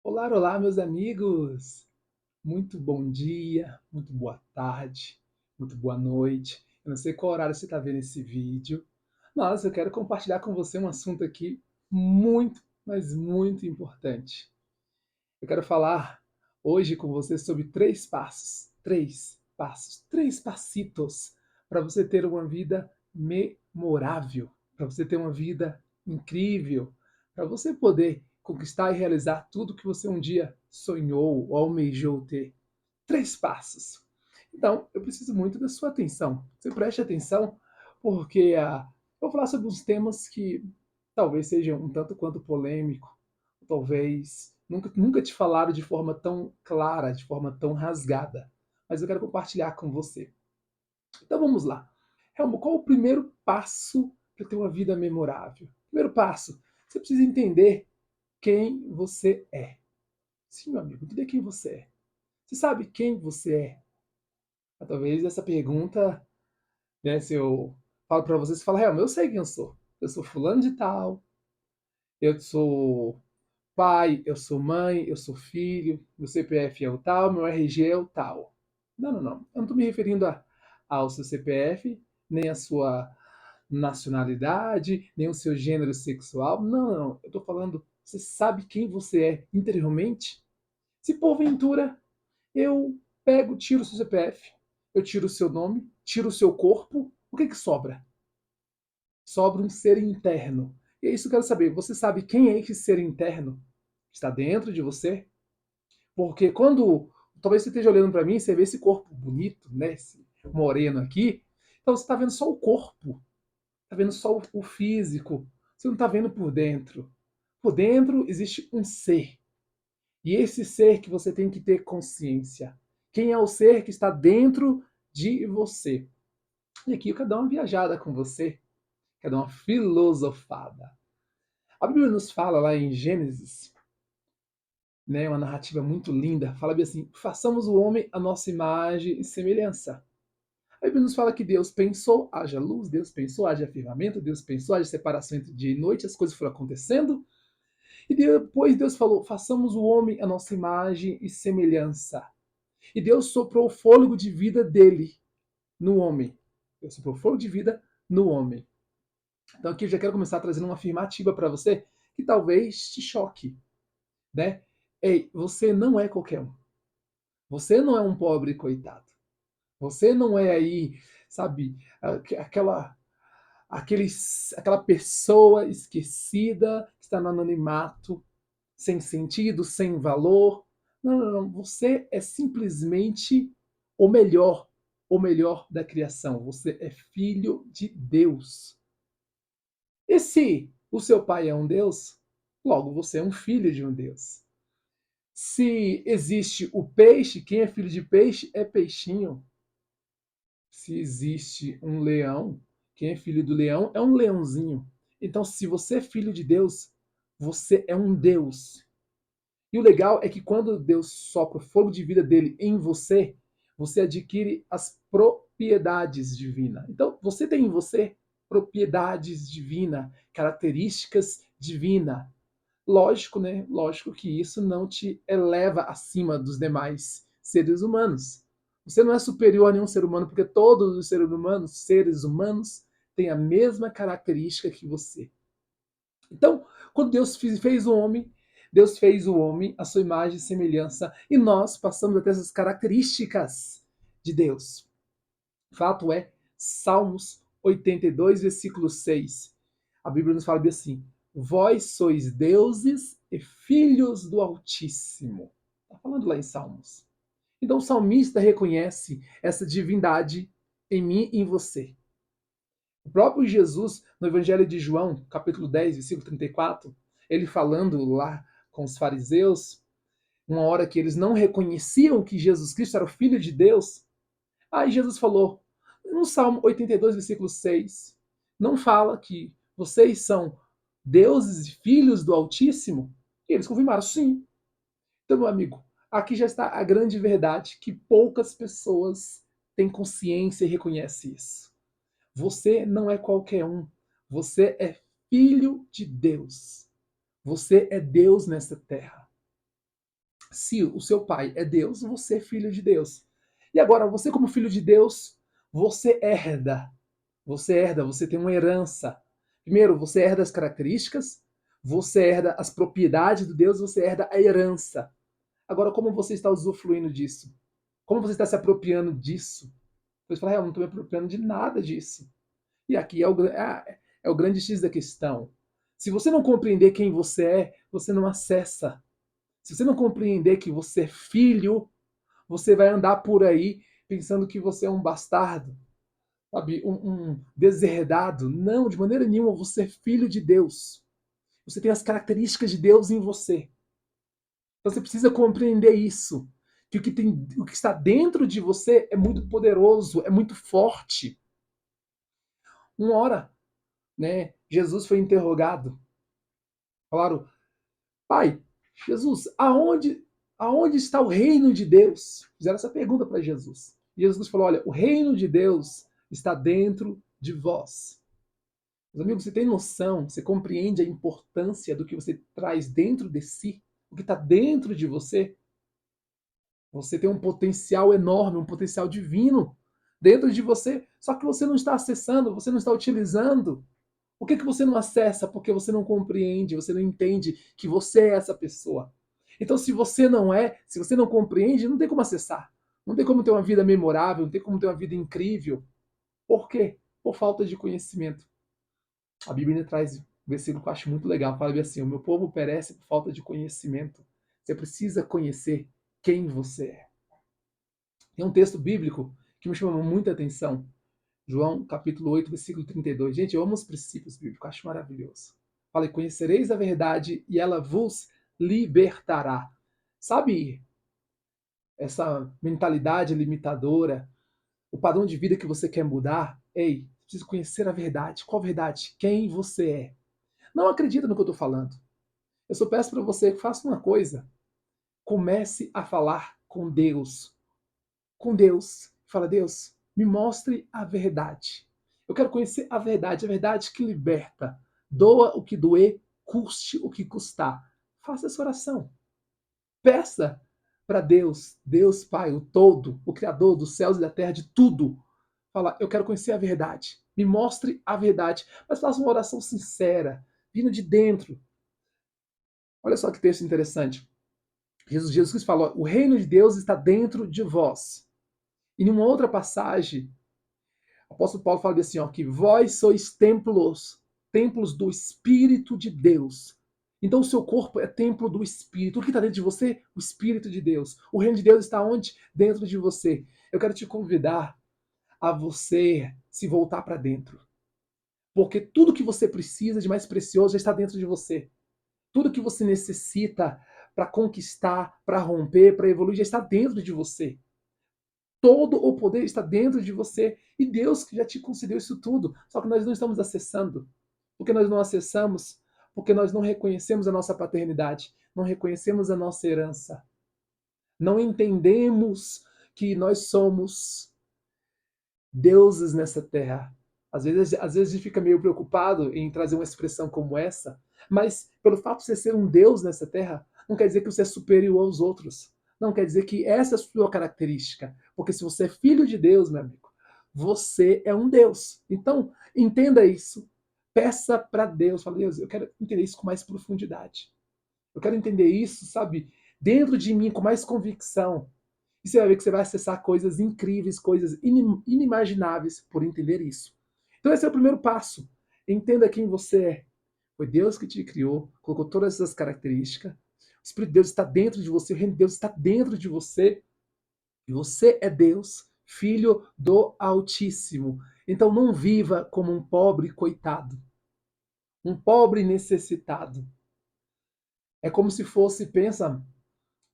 Olá, olá, meus amigos! Muito bom dia, muito boa tarde, muito boa noite. Eu não sei qual horário você está vendo esse vídeo, mas eu quero compartilhar com você um assunto aqui muito, mas muito importante. Eu quero falar hoje com você sobre três passitos para você ter uma vida memorável, para você ter uma vida incrível, para você poder conquistar e realizar tudo que você um dia sonhou ou almejou ter. Três passos. Então, eu preciso muito da sua atenção. Você preste atenção, porque eu vou falar sobre uns temas que talvez sejam um tanto quanto polêmico, talvez nunca te falaram de forma tão clara, de forma tão rasgada, mas eu quero compartilhar com você. Então vamos lá. Helmo, qual o primeiro passo para ter uma vida memorável? Primeiro passo, você precisa entender quem você é. Sim, meu amigo, entender quem você é. Você sabe quem você é? Talvez essa pergunta, né, se eu falo para você, você fala, Helmo, eu sei quem eu sou. Eu sou fulano de tal, eu sou pai, eu sou mãe, eu sou filho, meu CPF é o tal, meu RG é o tal. Não, não, não. Eu não estou me referindo ao seu CPF, nem à sua nacionalidade, nem ao seu gênero sexual. Não, não, não. Eu estou falando, você sabe quem você é interiormente? Se porventura eu pego, tiro o seu CPF, eu tiro o seu nome, tiro o seu corpo, o que que sobra? Sobra um ser interno. E é isso que eu quero saber. Você sabe quem é esse ser interno? Está dentro de você? Porque quando talvez você esteja olhando para mim, você vê esse corpo bonito, né? Esse moreno aqui. Então você está vendo só o corpo, está vendo só o físico. Você não está vendo por dentro. Por dentro existe um ser. E esse ser que você tem que ter consciência. Quem é o ser que está dentro de você? E aqui eu quero dar uma viajada com você, quero dar uma filosofada. A Bíblia nos fala lá em Gênesis, né, uma narrativa muito linda, fala bem assim: façamos o homem a nossa imagem e semelhança. A Bíblia nos fala que Deus pensou, haja luz, Deus pensou, haja firmamento, Deus pensou, haja separação entre dia e noite, as coisas foram acontecendo, e depois Deus falou: façamos o homem a nossa imagem e semelhança. E Deus soprou o fôlego de vida dele no homem. Deus soprou o fôlego de vida no homem. Então aqui eu já quero começar trazendo uma afirmativa para você que talvez te choque, né? Ei, você não é qualquer um. Você não é um pobre coitado. Você não é aí, sabe, aquele, aquela pessoa esquecida que está no anonimato, sem sentido, sem valor. Não, não, não. Você é simplesmente o melhor, o melhor da criação. Você é filho de Deus. E se o seu pai é um Deus, logo você é um filho de um Deus. Se existe o peixe, quem é filho de peixe é peixinho. Se existe um leão, quem é filho do leão é um leãozinho. Então, se você é filho de Deus, você é um Deus. E o legal é que quando Deus sopra o fogo de vida dele em você, você adquire as propriedades divinas. Então, você tem em você propriedades divinas, características divinas. Lógico, né? Lógico que isso não te eleva acima dos demais seres humanos. Você não é superior a nenhum ser humano, porque todos os seres humanos têm a mesma característica que você. Então, quando fez o homem, Deus fez o homem à sua imagem e semelhança, e nós passamos a ter essas características de Deus. Fato é, Salmos 82, versículo 6. A Bíblia nos fala bem assim: vós sois deuses e filhos do Altíssimo. Está falando lá em Salmos. Então o salmista reconhece essa divindade em mim e em você. O próprio Jesus, no Evangelho de João, capítulo 10, versículo 34, ele falando lá com os fariseus, uma hora que eles não reconheciam que Jesus Cristo era o Filho de Deus, aí Jesus falou, no Salmo 82, versículo 6, não fala que vocês são deuses e filhos do Altíssimo? E eles confirmaram, sim. Então, meu amigo, aqui já está a grande verdade que poucas pessoas têm consciência e reconhecem isso. Você não é qualquer um. Você é filho de Deus. Você é Deus nessa terra. Se o seu pai é Deus, você é filho de Deus. E agora, você como filho de Deus, você herda. Você herda, você tem uma herança. Primeiro, você herda as características, você herda as propriedades de Deus, você herda a herança. Agora, como você está usufruindo disso? Como você está se apropriando disso? Você fala, eu não estou me apropriando de nada disso. E aqui é o grande X da questão. Se você não compreender quem você é, você não acessa. Se você não compreender que você é filho, você vai andar por aí pensando que você é um bastardo, sabe? Um deserdado. Não, de maneira nenhuma, você é filho de Deus. Você tem as características de Deus em você. Então você precisa compreender isso. Que o que está dentro de você é muito poderoso, é muito forte. Uma hora, né, Jesus foi interrogado. Falaram, pai, Jesus, aonde está o reino de Deus? Fizeram essa pergunta para Jesus. E Jesus falou, olha, o reino de Deus está dentro de vós. Meus amigos, você tem noção, você compreende a importância do que você traz dentro de si? O que está dentro de você? Você tem um potencial enorme, um potencial divino dentro de você, só que você não está acessando, você não está utilizando. Por que você não acessa? Porque você não compreende, você não entende que você é essa pessoa. Então, se você não é, se você não compreende, não tem como acessar. Não tem como ter uma vida memorável, não tem como ter uma vida incrível. Por quê? Por falta de conhecimento. A Bíblia traz um versículo que eu acho muito legal. Fala assim: o meu povo perece por falta de conhecimento. Você precisa conhecer quem você é. Tem um texto bíblico que me chama muita atenção. João, capítulo 8, versículo 32. Gente, eu amo os princípios bíblicos, acho maravilhoso. Fala, conhecereis a verdade e ela vos libertará. Sabe essa mentalidade limitadora, o padrão de vida que você quer mudar? Ei, precisa conhecer a verdade. Qual verdade? Quem você é? Não acredita no que eu estou falando. Eu só peço para você que faça uma coisa. Comece a falar com Deus. Com Deus. Fala, Deus, me mostre a verdade. Eu quero conhecer a verdade que liberta. Doa o que doer, custe o que custar. Faça essa oração. Peça para Deus, Deus Pai, o todo, o Criador dos céus e da terra, de tudo. Fala, eu quero conhecer a verdade. Me mostre a verdade. Mas faça uma oração sincera, vindo de dentro. Olha só que texto interessante. Jesus falou, o reino de Deus está dentro de vós. E numa outra passagem, o apóstolo Paulo fala assim, ó, que vós sois templos do Espírito de Deus. Então o seu corpo é templo do Espírito. O que está dentro de você? O Espírito de Deus. O reino de Deus está onde? Dentro de você. Eu quero te convidar a você se voltar para dentro. Porque tudo que você precisa de mais precioso já está dentro de você. Tudo que você necessita para conquistar, para romper, para evoluir, já está dentro de você. Todo o poder está dentro de você. E Deus que já te concedeu isso tudo. Só que nós não estamos acessando. Porque nós não acessamos, porque nós não reconhecemos a nossa paternidade, não reconhecemos a nossa herança. Não entendemos que nós somos deuses nessa terra. Às vezes a gente fica meio preocupado em trazer uma expressão como essa, mas pelo fato de você ser um deus nessa terra, não quer dizer que você é superior aos outros. Não quer dizer que essa é a sua característica. Porque se você é filho de Deus, meu amigo, você é um Deus. Então, entenda isso. Peça para Deus. Fala, Deus, eu quero entender isso com mais profundidade. Eu quero entender isso, sabe, dentro de mim com mais convicção. E você vai ver que você vai acessar coisas incríveis, coisas inimagináveis por entender isso. Então esse é o primeiro passo. Entenda quem você é. Foi Deus que te criou, colocou todas essas características. O Espírito de Deus está dentro de você, o reino de Deus está dentro de você. E você é Deus, filho do Altíssimo. Então não viva como um pobre coitado, um pobre necessitado. É como se fosse, pensa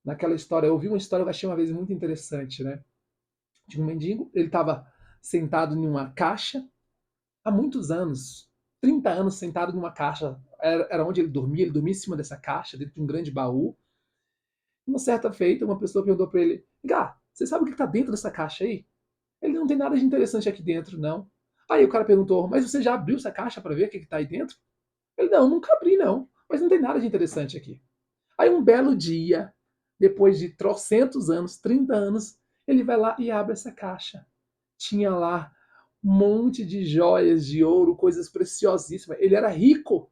naquela história, eu ouvi uma história que eu achei uma vez muito interessante, né? De um mendigo, ele estava sentado em uma caixa há muitos anos, 30 anos sentado numa caixa, era onde ele dormia em cima dessa caixa, dentro de um grande baú. Uma certa feita, uma pessoa perguntou para ele, Gá, você sabe o que está dentro dessa caixa aí? Ele não tem nada de interessante aqui dentro, não. Aí o cara perguntou, mas você já abriu essa caixa para ver o que está aí dentro? Ele, não, nunca abri não, mas não tem nada de interessante aqui. Aí um belo dia, Depois de trocentos anos, 30 anos, ele vai lá e abre essa caixa. Tinha lá um monte de joias de ouro, coisas preciosíssimas. Ele era rico,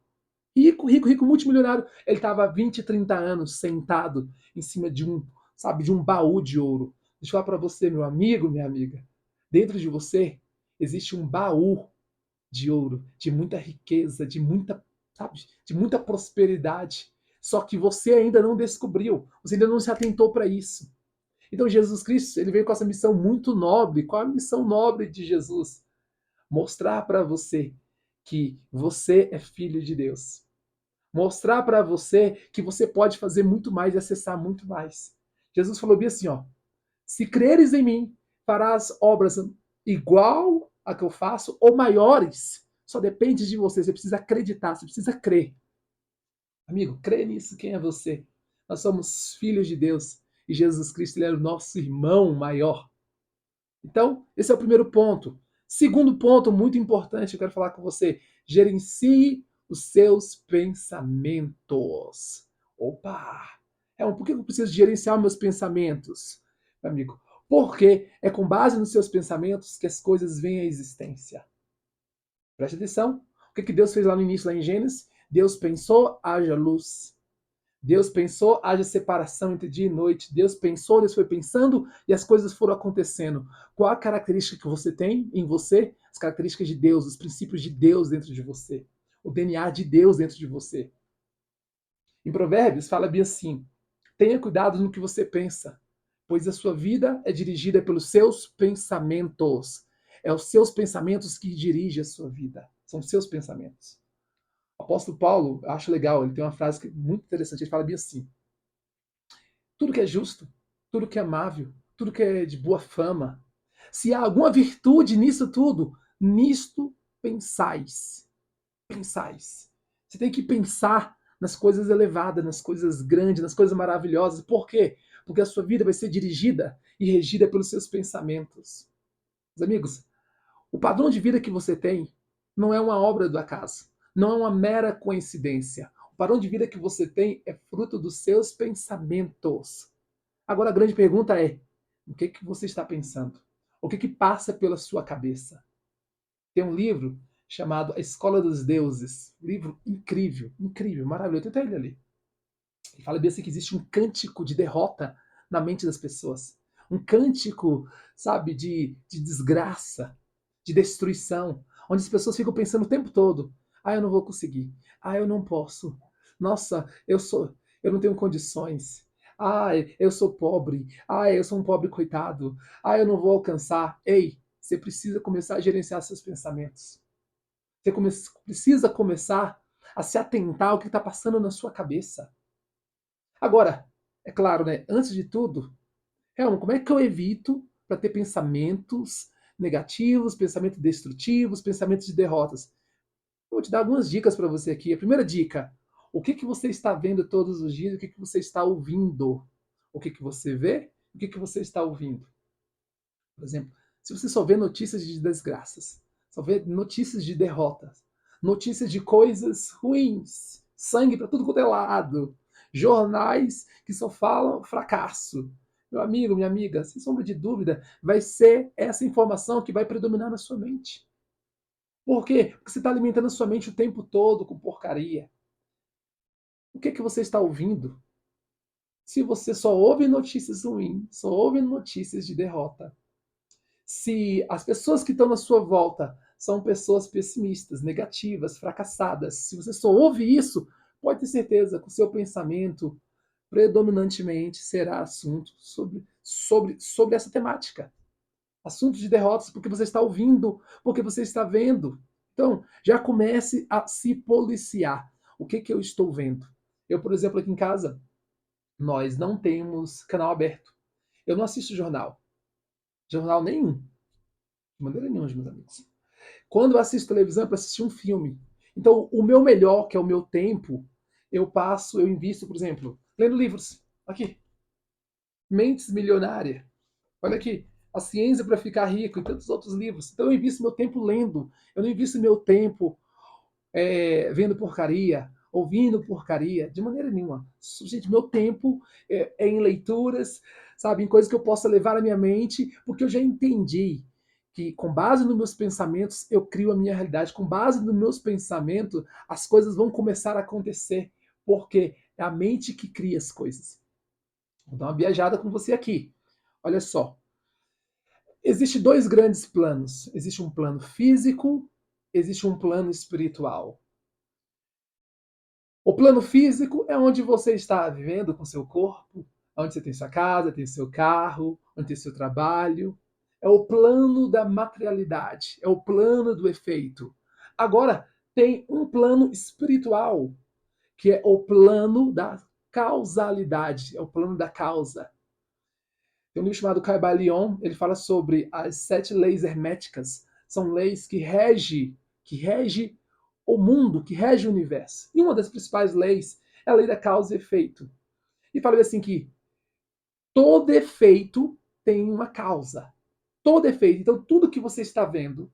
rico, rico, rico, multimilionário. Ele estava há 20, 30 anos sentado em cima de um, sabe, de um baú de ouro. Deixa eu falar para você, meu amigo, minha amiga. Dentro de você existe um baú de ouro, de muita riqueza, de muita, sabe, de muita prosperidade. Só que você ainda não descobriu, você ainda não se atentou para isso. Então Jesus Cristo, ele veio com essa missão muito nobre. Qual a missão nobre de Jesus? Mostrar para você que você é filho de Deus. Mostrar para você que você pode fazer muito mais e acessar muito mais. Jesus falou bem assim, ó: se creres em mim, farás obras igual a que eu faço ou maiores. Só depende de você. Você precisa acreditar, você precisa crer. Amigo, crê nisso. Quem é você? Nós somos filhos de Deus e Jesus Cristo, ele é o nosso irmão maior. Então, esse é o primeiro ponto. Segundo ponto, muito importante, eu quero falar com você: gerencie os seus pensamentos. Opa! Por que eu preciso gerenciar meus pensamentos, amigo? Porque é com base nos seus pensamentos que as coisas vêm à existência. Preste atenção. O que Deus fez lá no início, lá em Gênesis? Deus pensou, haja luz. Deus pensou, haja separação entre dia e noite. Deus pensou, Deus foi pensando e as coisas foram acontecendo. Qual a característica que você tem em você? As características de Deus, os princípios de Deus dentro de você. O DNA de Deus dentro de você. Em Provérbios fala bem assim: tenha cuidado no que você pensa, pois a sua vida é dirigida pelos seus pensamentos. É os seus pensamentos que dirigem a sua vida. São os seus pensamentos. O apóstolo Paulo, eu acho legal, ele tem uma frase muito interessante. Ele fala bem assim: tudo que é justo, tudo que é amável, tudo que é de boa fama, se há alguma virtude nisso tudo, nisto pensais. Pensais. Você tem que pensar nas coisas elevadas, nas coisas grandes, nas coisas maravilhosas. Por quê? Porque a sua vida vai ser dirigida e regida pelos seus pensamentos. Meus amigos, o padrão de vida que você tem não é uma obra do acaso, não é uma mera coincidência. O padrão de vida que você tem é fruto dos seus pensamentos. Agora a grande pergunta é: o que você está pensando? O que passa pela sua cabeça? Tem um livro chamado A Escola dos Deuses, um livro incrível, incrível, maravilhoso. Tem até ele ali. Ele fala bem assim que existe um cântico de derrota na mente das pessoas. Um cântico, sabe, de desgraça, de destruição, onde as pessoas ficam pensando o tempo todo: ah, eu não vou conseguir. Ah, eu não posso. Nossa, eu não tenho condições. Ah, eu sou pobre. Ah, eu sou um pobre coitado. Ah, eu não vou alcançar. Ei, você precisa começar a gerenciar seus pensamentos. Precisa começar a se atentar ao que está passando na sua cabeça. Agora, é claro, né? Antes de tudo, como é que eu evito para ter pensamentos negativos, pensamentos destrutivos, pensamentos de derrotas? Eu vou te dar algumas dicas para você aqui. A primeira dica: o que você está vendo todos os dias? O que você está ouvindo? O que você vê? O que você está ouvindo? Por exemplo, se você só vê notícias de desgraças, só vê notícias de derrotas, notícias de coisas ruins, sangue para tudo quanto é lado, jornais que só falam fracasso. Meu amigo, minha amiga, sem sombra de dúvida, vai ser essa informação que vai predominar na sua mente. Por quê? Porque você está alimentando a sua mente o tempo todo com porcaria. O que você está ouvindo? Se você só ouve notícias ruins, só ouve notícias de derrota, se as pessoas que estão na sua volta são pessoas pessimistas, negativas, fracassadas, se você só ouve isso, pode ter certeza que o seu pensamento predominantemente será assunto sobre essa temática. Assuntos de derrotas, porque você está ouvindo, porque você está vendo. Então, já comece a se policiar. O que eu estou vendo? Eu, por exemplo, aqui em casa, nós não temos canal aberto. Eu não assisto jornal. Jornal nenhum. De maneira nenhuma, meus amigos. Quando eu assisto televisão é para assistir um filme. Então, o meu melhor, que é o meu tempo, eu invisto, por exemplo, lendo livros. Aqui. Mentes Milionária. Olha aqui. A Ciência para Ficar Rico e tantos outros livros. Então, eu invisto meu tempo lendo. Eu não invisto meu tempo vendo porcaria ouvindo porcaria, de maneira nenhuma. Gente, meu tempo é em leituras, sabe, em coisas que eu possa levar à minha mente, porque eu já entendi que com base nos meus pensamentos eu crio a minha realidade, com base nos meus pensamentos as coisas vão começar a acontecer, porque é a mente que cria as coisas. Vou dar uma viajada com você aqui. Olha só, existem dois grandes planos. Existe um plano físico, existe um plano espiritual. O plano físico é onde você está vivendo com seu corpo, onde você tem sua casa, tem seu carro, onde tem seu trabalho. É o plano da materialidade, é o plano do efeito. Agora, tem um plano espiritual, que é o plano da causalidade, é o plano da causa. Tem um livro chamado Caibalion, ele fala sobre as 7 leis herméticas. São leis que rege o mundo, que rege o universo. E uma das principais leis é a lei da causa e efeito. E fala assim que todo efeito tem uma causa. Todo efeito. Então, tudo que você está vendo,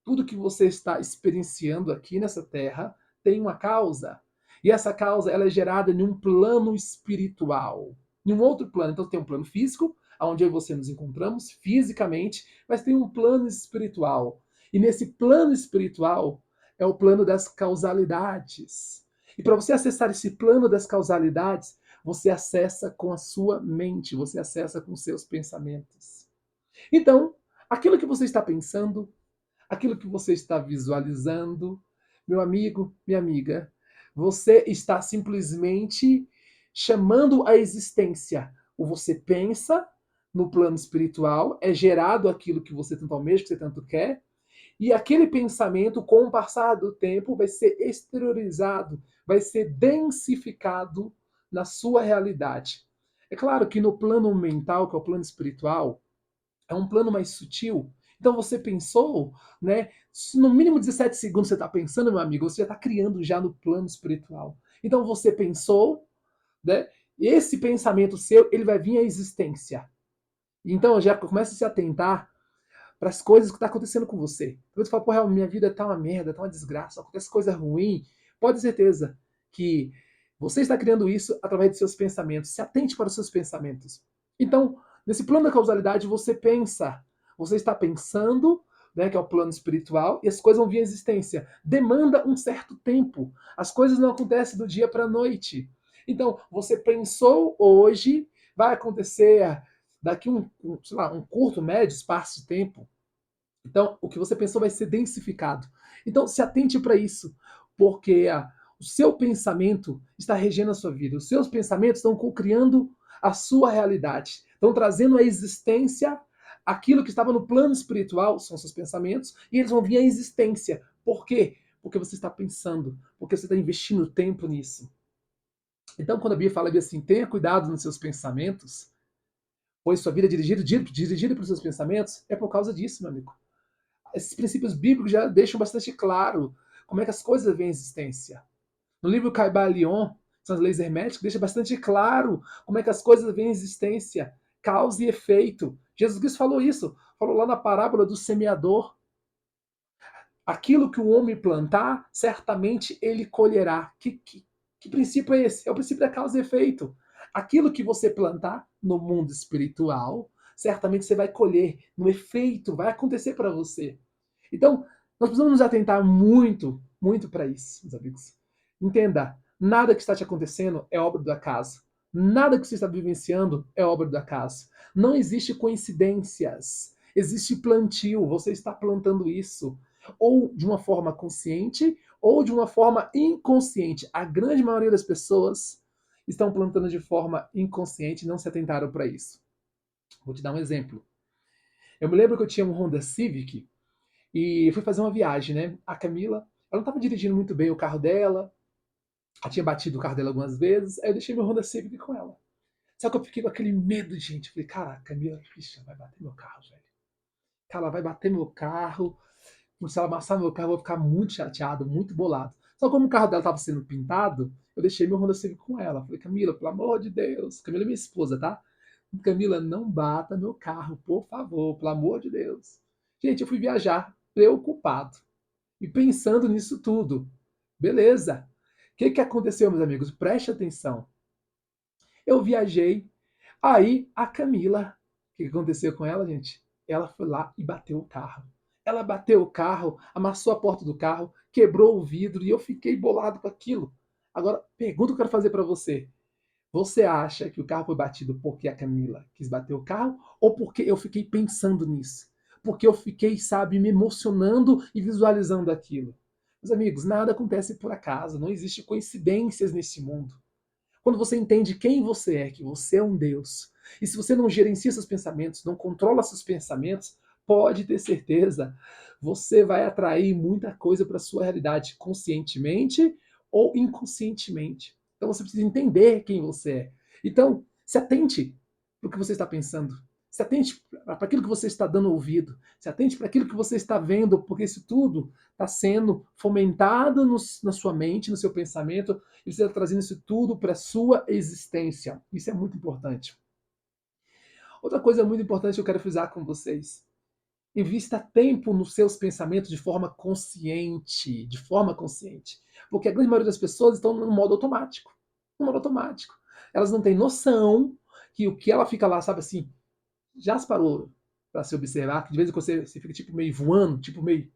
tudo que você está experienciando aqui nessa terra tem uma causa. E essa causa ela é gerada em um plano espiritual, em um outro plano. Então tem um plano físico, onde eu e você nos encontramos fisicamente, mas tem um plano espiritual. E nesse plano espiritual é o plano das causalidades. E para você acessar esse plano das causalidades, você acessa com a sua mente, você acessa com seus pensamentos. Então, aquilo que você está pensando, aquilo que você está visualizando, meu amigo, minha amiga, você está simplesmente chamando a existência. O você pensa no plano espiritual, é gerado aquilo que você tanto almeja, que você tanto quer, e aquele pensamento, com o passar do tempo, vai ser exteriorizado, vai ser densificado na sua realidade. É claro que no plano mental, que é o plano espiritual, é um plano mais sutil. Então você pensou, né? Se no mínimo 17 segundos você está pensando, meu amigo, você já está criando já no plano espiritual. Então você pensou, né? Esse pensamento seu, ele vai vir à existência. Então já começa a se atentar para as coisas que estão acontecendo com você. Quando você fala, porra, minha vida tá uma merda, tá uma desgraça, acontece coisa ruim, pode ter certeza que você está criando isso através de seus pensamentos. Se atente para os seus pensamentos. Então, nesse plano da causalidade, você pensa, você está pensando, né, que é o plano espiritual, e as coisas vão vir à existência. Demanda um certo tempo. As coisas não acontecem do dia para a noite. Então, você pensou hoje, vai acontecer daqui sei lá, um curto, médio espaço de tempo. Então, o que você pensou vai ser densificado. Então, se atente para isso, porque o seu pensamento está regendo a sua vida. Os seus pensamentos estão co-criando a sua realidade. Estão trazendo à existência aquilo que estava no plano espiritual, são seus pensamentos, e eles vão vir à existência. Por quê? Porque você está pensando, porque você está investindo tempo nisso. Então, quando a Bíblia fala assim, tenha cuidado nos seus pensamentos, pois sua vida é dirigida pelos seus pensamentos, é por causa disso, meu amigo. Esses princípios bíblicos já deixam bastante claro como é que as coisas vêm à existência. No livro Caibalion, são as leis herméticas, deixa bastante claro como é que as coisas vêm à existência, causa e efeito. Jesus Cristo falou isso, falou lá na parábola do semeador. Aquilo que o homem plantar, certamente ele colherá. Que princípio é esse? É o princípio da causa e efeito. Aquilo que você plantar no mundo espiritual, certamente você vai colher no efeito, vai acontecer para você. Então, nós precisamos nos atentar muito, muito para isso, meus amigos. Entenda, nada que está te acontecendo é obra do acaso. Nada que você está vivenciando é obra do acaso. Não existe coincidências. Existe plantio. Você está plantando isso. Ou de uma forma consciente, ou de uma forma inconsciente. A grande maioria das pessoas estão plantando de forma inconsciente e não se atentaram para isso. Vou te dar um exemplo. Eu me lembro que eu tinha um Honda Civic e fui fazer uma viagem, né? A Camila, ela não estava dirigindo muito bem o carro dela, ela tinha batido o carro dela algumas vezes, aí eu deixei meu Honda Civic com ela. Só que eu fiquei com aquele medo, gente. Eu falei, cara, Camila, bicha, vai bater meu carro, velho. Cara, ela vai bater meu carro. Se ela amassar meu carro, eu vou ficar muito chateado, muito bolado. Só que como o carro dela estava sendo pintado, eu deixei meu Honda Civic com ela. Falei, Camila, pelo amor de Deus. Camila é minha esposa, tá? Camila, não bata meu carro, por favor, pelo amor de Deus. Gente, eu fui viajar preocupado e pensando nisso tudo. Beleza. Que aconteceu, meus amigos? Preste atenção. Eu viajei, aí a Camila, o que aconteceu com ela, gente? Ela foi lá e bateu o carro. Ela bateu o carro, amassou a porta do carro, quebrou o vidro e eu fiquei bolado com aquilo. Agora, pergunta que eu quero fazer para você. Você acha que o carro foi batido porque a Camila quis bater o carro ou porque eu fiquei pensando nisso? Porque eu fiquei, sabe, me emocionando e visualizando aquilo. Meus amigos, nada acontece por acaso, não existe coincidências nesse mundo. Quando você entende quem você é, que você é um Deus, e se você não gerencia seus pensamentos, não controla seus pensamentos, pode ter certeza, você vai atrair muita coisa para a sua realidade, conscientemente ou inconscientemente. Então você precisa entender quem você é. Então, se atente para o que você está pensando. Se atente para aquilo que você está dando ouvido. Se atente para aquilo que você está vendo, porque isso tudo está sendo fomentado na sua mente, no seu pensamento, e você está trazendo isso tudo para a sua existência. Isso é muito importante. Outra coisa muito importante que eu quero frisar com vocês. Invista tempo nos seus pensamentos de forma consciente. De forma consciente. Porque a grande maioria das pessoas estão no modo automático. No modo automático. Elas não têm noção que o que ela fica lá, sabe assim, já se parou para se observar que de vez em quando você fica tipo meio voando, tipo meio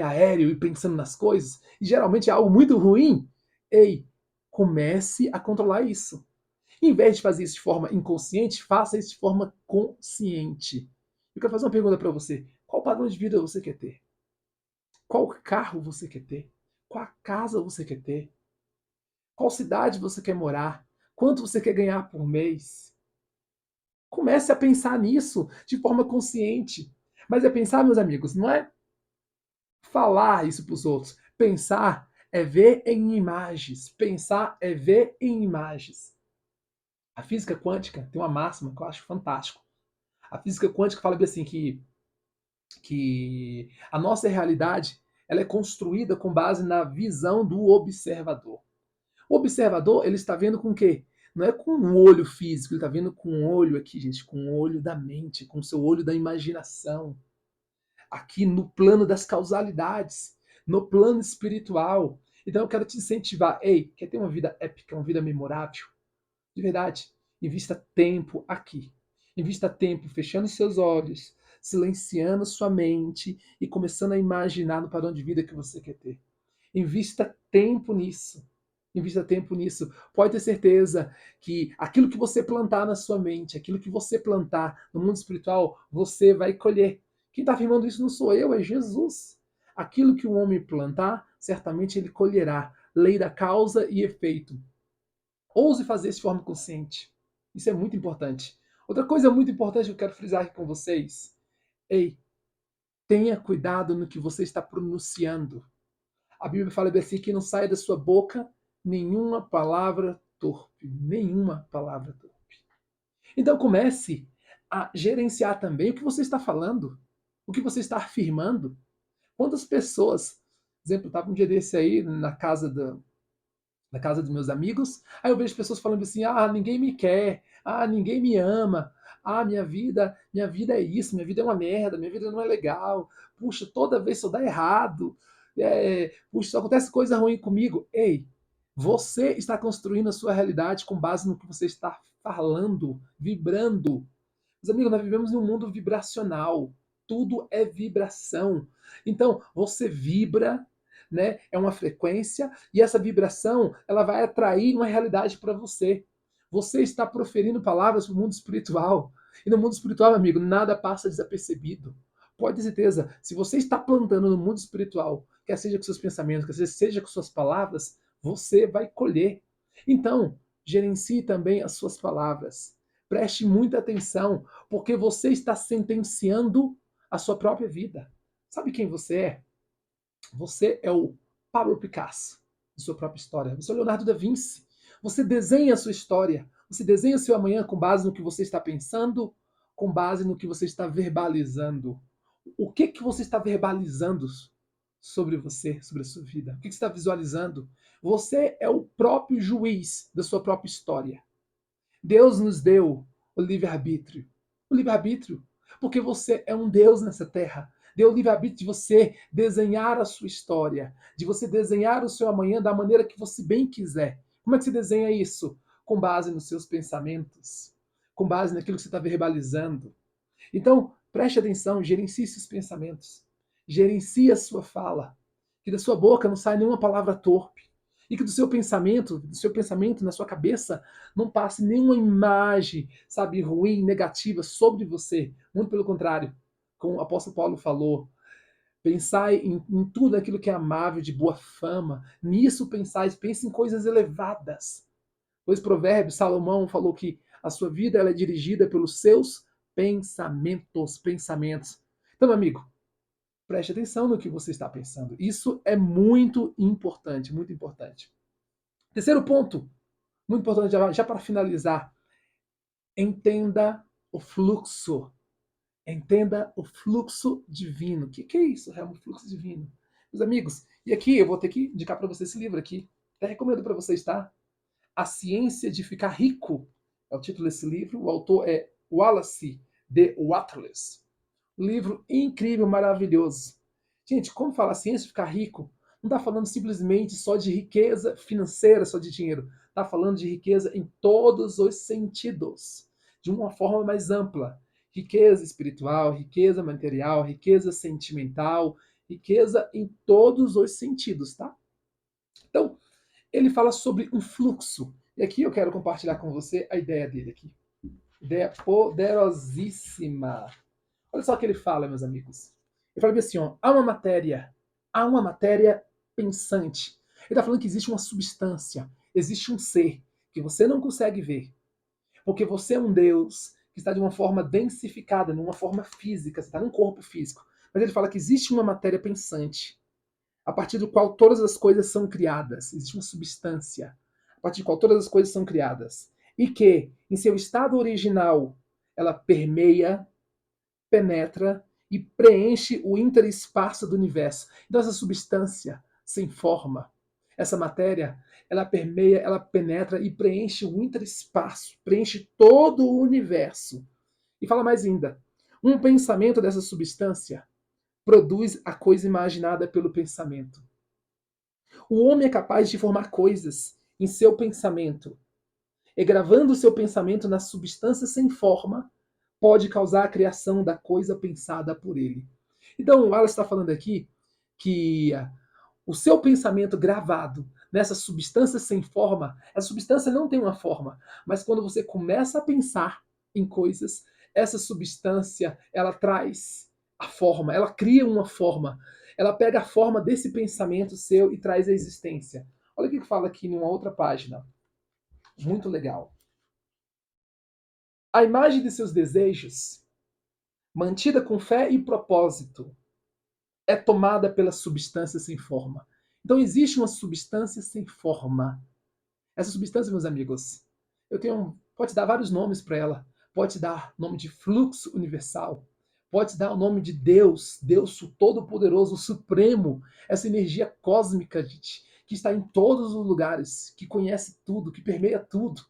aéreo e pensando nas coisas, e geralmente é algo muito ruim. Ei, comece a controlar isso. Em vez de fazer isso de forma inconsciente, faça isso de forma consciente. Eu quero fazer uma pergunta para você. Qual padrão de vida você quer ter? Qual carro você quer ter? Qual casa você quer ter? Qual cidade você quer morar? Quanto você quer ganhar por mês? Comece a pensar nisso de forma consciente. Mas é pensar, meus amigos, não é falar isso para os outros. Pensar é ver em imagens. Pensar é ver em imagens. A física quântica tem uma máxima que eu acho fantástico. A física quântica fala bem assim que a nossa realidade ela é construída com base na visão do observador. O observador ele está vendo com o quê? Não é com o olho físico, ele está vendo com o olho aqui, gente, com o olho da mente, com o seu olho da imaginação. Aqui no plano das causalidades, no plano espiritual. Então eu quero te incentivar. Ei, quer ter uma vida épica, uma vida memorável? De verdade, invista tempo aqui. Invista tempo fechando seus olhos, silenciando sua mente e começando a imaginar no padrão de vida que você quer ter. Invista tempo nisso. Invista tempo nisso. Pode ter certeza que aquilo que você plantar na sua mente, aquilo que você plantar no mundo espiritual, você vai colher. Quem está afirmando isso não sou eu, é Jesus. Aquilo que o homem plantar, certamente ele colherá. Lei da causa e efeito. Ouse fazer isso de forma consciente. Isso é muito importante. Outra coisa muito importante que eu quero frisar aqui com vocês. Ei, tenha cuidado no que você está pronunciando. A Bíblia fala bem assim que não saia da sua boca nenhuma palavra torpe. Nenhuma palavra torpe. Então comece a gerenciar também o que você está falando, o que você está afirmando. Quantas pessoas, por exemplo, eu estava um dia desse aí na casa dos meus amigos, aí eu vejo pessoas falando assim: ah, ninguém me quer, ah, ninguém me ama, ah, minha vida é isso, minha vida é uma merda, minha vida não é legal, puxa, toda vez só dá errado, puxa, só acontece coisa ruim comigo. Ei, você está construindo a sua realidade com base no que você está falando, vibrando. Meus amigos, nós vivemos em um mundo vibracional. Tudo é vibração. Então, você vibra, né? É uma frequência e essa vibração, ela vai atrair uma realidade para você. Você está proferindo palavras para o mundo espiritual. E no mundo espiritual, amigo, nada passa desapercebido. Pode ter certeza, se você está plantando no mundo espiritual, quer seja com seus pensamentos, quer seja com suas palavras, você vai colher. Então, gerencie também as suas palavras. Preste muita atenção, porque você está sentenciando a sua própria vida. Sabe quem você é? Você é o Pablo Picasso de sua própria história. Você é o Leonardo da Vinci. Você desenha a sua história. Você desenha o seu amanhã com base no que você está pensando, com base no que você está verbalizando. O que você está verbalizando sobre você, sobre a sua vida? O que você está visualizando? Você é o próprio juiz da sua própria história. Deus nos deu o livre-arbítrio. O livre-arbítrio. Porque você é um Deus nessa terra. Dê o livre-arbítrio de você desenhar a sua história, de você desenhar o seu amanhã da maneira que você bem quiser. Como é que você desenha isso? Com base nos seus pensamentos, com base naquilo que você está verbalizando. Então, preste atenção, gerencie seus pensamentos, gerencie a sua fala, que da sua boca não saia nenhuma palavra torpe, e que do seu pensamento na sua cabeça, não passe nenhuma imagem, sabe, ruim, negativa sobre você. Muito pelo contrário, como o apóstolo Paulo falou, pensai em tudo aquilo que é amável, de boa fama, nisso pensais, pense em coisas elevadas. Pois Provérbios, Salomão falou que a sua vida ela é dirigida pelos seus pensamentos. Então, meu amigo, preste atenção no que você está pensando. Isso é muito importante, muito importante. Terceiro ponto, muito importante, já para finalizar, entenda o fluxo. Entenda o fluxo divino. O que é isso, realmente, fluxo divino? Meus amigos, e aqui eu vou ter que indicar para você esse livro aqui. Até recomendo para vocês, tá? A Ciência de Ficar Rico é o título desse livro. O autor é Wallace de Wattles. Um livro incrível, maravilhoso. Gente, como fala a ciência de ficar rico, não está falando simplesmente só de riqueza financeira, só de dinheiro. Está falando de riqueza em todos os sentidos, de uma forma mais ampla. Riqueza espiritual, riqueza material, riqueza sentimental, riqueza em todos os sentidos, tá? Então, ele fala sobre um fluxo. E aqui eu quero compartilhar com você a ideia dele aqui. Ideia poderosíssima. Olha só o que ele fala, meus amigos. Ele fala assim, ó, há uma matéria pensante. Ele está falando que existe uma substância, existe um ser que você não consegue ver, porque você é um Deus que está de uma forma densificada, numa forma física, você está num corpo físico. Mas ele fala que existe uma matéria pensante, a partir do qual todas as coisas são criadas. Existe uma substância, a partir do qual todas as coisas são criadas. E que, em seu estado original, ela permeia, penetra e preenche o interespaço do universo. Então, essa substância sem forma, essa matéria, ela permeia, ela penetra e preenche o interespaço, preenche todo o universo. E fala mais ainda: um pensamento dessa substância produz a coisa imaginada pelo pensamento. O homem é capaz de formar coisas em seu pensamento, e gravando o seu pensamento na substância sem forma, pode causar a criação da coisa pensada por ele. Então, o Wallace está falando aqui que o seu pensamento gravado nessa substância sem forma, a substância não tem uma forma, mas quando você começa a pensar em coisas, essa substância, ela traz a forma, ela cria uma forma, ela pega a forma desse pensamento seu e traz a existência. Olha o que fala aqui numa outra página, muito legal. A imagem de seus desejos, mantida com fé e propósito, é tomada pela substância sem forma. Então existe uma substância sem forma. Essa substância, meus amigos, pode dar vários nomes para ela. Pode dar nome de fluxo universal. Pode dar o nome de Deus, Deus o Todo-Poderoso, o Supremo, essa energia cósmica, gente, que está em todos os lugares, que conhece tudo, que permeia tudo.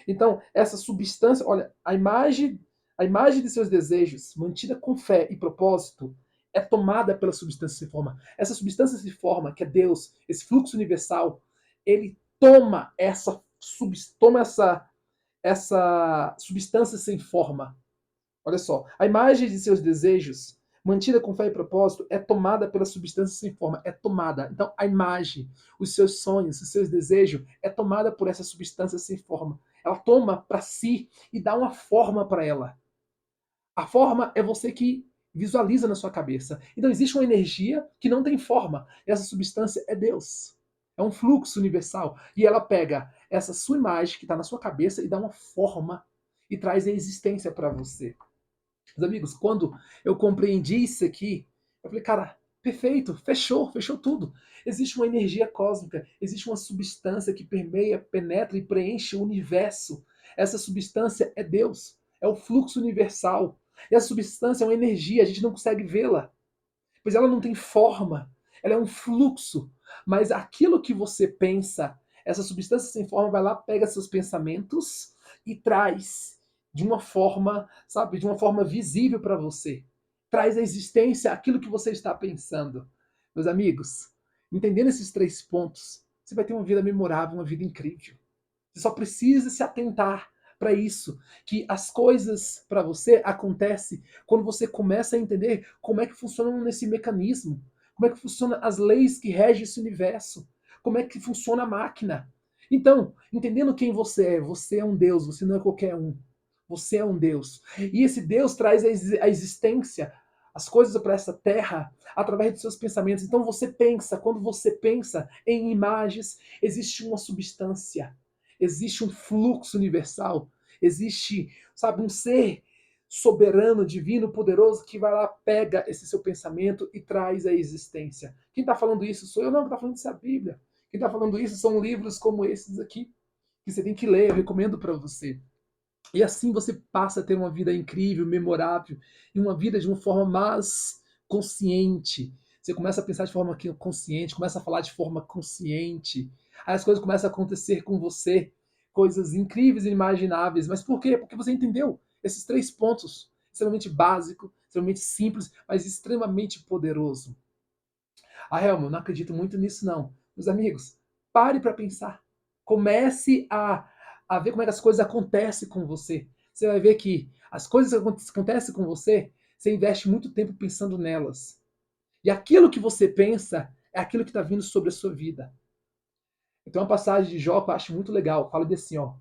Então, essa substância, olha, a imagem de seus desejos, mantida com fé e propósito, é tomada pela substância sem forma. Essa substância sem forma, que é Deus, esse fluxo universal, ele toma essa substância sem forma. Olha só, a imagem de seus desejos, mantida com fé e propósito, é tomada pela substância sem forma, é tomada. Então, a imagem, os seus sonhos, os seus desejos, é tomada por essa substância sem forma. Ela toma para si e dá uma forma para ela. A forma é você que visualiza na sua cabeça. Então, existe uma energia que não tem forma. Essa substância é Deus. É um fluxo universal. E ela pega essa sua imagem que está na sua cabeça e dá uma forma e traz a existência para você. Meus amigos, quando eu compreendi isso aqui, eu falei, cara, perfeito, fechou tudo. Existe uma energia cósmica, existe uma substância que permeia, penetra e preenche o universo. Essa substância é Deus, é o fluxo universal. E essa substância é uma energia, a gente não consegue vê-la, pois ela não tem forma, ela é um fluxo. Mas aquilo que você pensa, essa substância sem forma vai lá, pega seus pensamentos e traz de uma forma, sabe, de uma forma visível para você. traz à existência aquilo que você está pensando. Meus amigos, entendendo esses 3 pontos, você vai ter uma vida memorável, uma vida incrível. Você só precisa se atentar para isso, que as coisas para você acontecem quando você começa a entender como é que funciona nesse mecanismo, como é que funcionam as leis que regem esse universo, como é que funciona a máquina. Então, entendendo quem você é um Deus, você não é qualquer um. Você é um Deus. E esse Deus traz a existência, as coisas para essa terra, através dos seus pensamentos. Então você pensa, quando você pensa em imagens, existe uma substância, existe um fluxo universal, existe, sabe, um ser soberano, divino, poderoso que vai lá, pega esse seu pensamento e traz a existência. Quem está falando isso sou eu, não, está falando isso é a Bíblia. Quem está falando isso são livros como esses aqui, que você tem que ler, eu recomendo para você. E assim você passa a ter uma vida incrível, memorável, e uma vida de uma forma mais consciente. Você começa a pensar de forma consciente, começa a falar de forma consciente. Aí as coisas começam a acontecer com você, coisas incríveis e inimagináveis. Mas por quê? Porque você entendeu esses 3 pontos, extremamente básico, extremamente simples, mas extremamente poderoso. Ah, Helma, eu não acredito muito nisso não. Meus amigos, pare para pensar. Comece a ver como é que as coisas acontecem com você. Você vai ver que as coisas que acontecem com você, você investe muito tempo pensando nelas. E aquilo que você pensa é aquilo que está vindo sobre a sua vida. Então, uma passagem de Jó que eu acho muito legal. Fala assim, ó.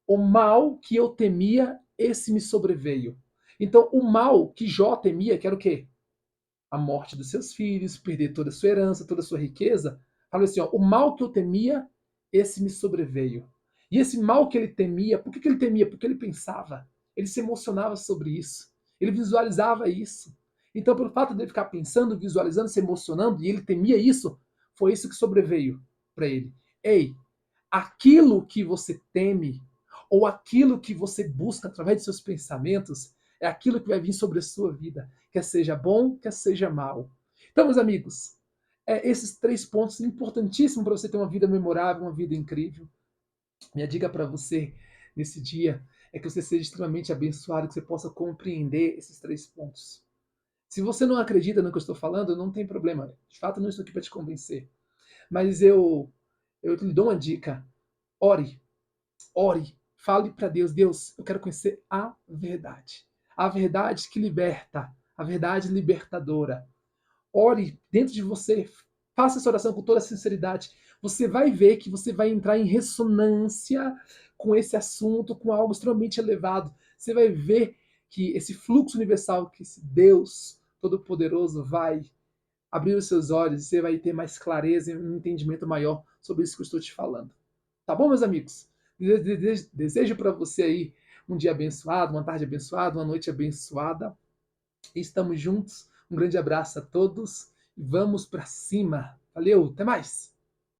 O mal que eu temia, esse me sobreveio. Então, o mal que Jó temia, que era o quê? A morte dos seus filhos, perder toda a sua herança, toda a sua riqueza. Fala assim, ó, o mal que eu temia, esse me sobreveio. E esse mal que ele temia, por que ele temia? Porque ele pensava, ele se emocionava sobre isso, ele visualizava isso. Então, pelo fato de ele ficar pensando, visualizando, se emocionando, e ele temia isso, foi isso que sobreveio para ele. Ei, aquilo que você teme, ou aquilo que você busca através de seus pensamentos, é aquilo que vai vir sobre a sua vida, quer seja bom, quer seja mal. Então, meus amigos, esses 3 pontos importantíssimos para você ter uma vida memorável, uma vida incrível. Minha dica para você nesse dia é que você seja extremamente abençoado, que você possa compreender esses 3 pontos. Se você não acredita no que eu estou falando, não tem problema. De fato, eu não estou aqui para te convencer. Mas eu lhe dou uma dica. Ore, ore, fale para Deus, Deus, eu quero conhecer a verdade que liberta, a verdade libertadora. Ore dentro de você, faça essa oração com toda a sinceridade. Você vai ver que você vai entrar em ressonância com esse assunto, com algo extremamente elevado. Você vai ver que esse fluxo universal, que esse Deus Todo-Poderoso vai abrir os seus olhos e você vai ter mais clareza e um entendimento maior sobre isso que eu estou te falando. Tá bom, meus amigos? Desejo para você aí um dia abençoado, uma tarde abençoada, uma noite abençoada. Estamos juntos. Um grande abraço a todos e vamos para cima. Valeu, até mais!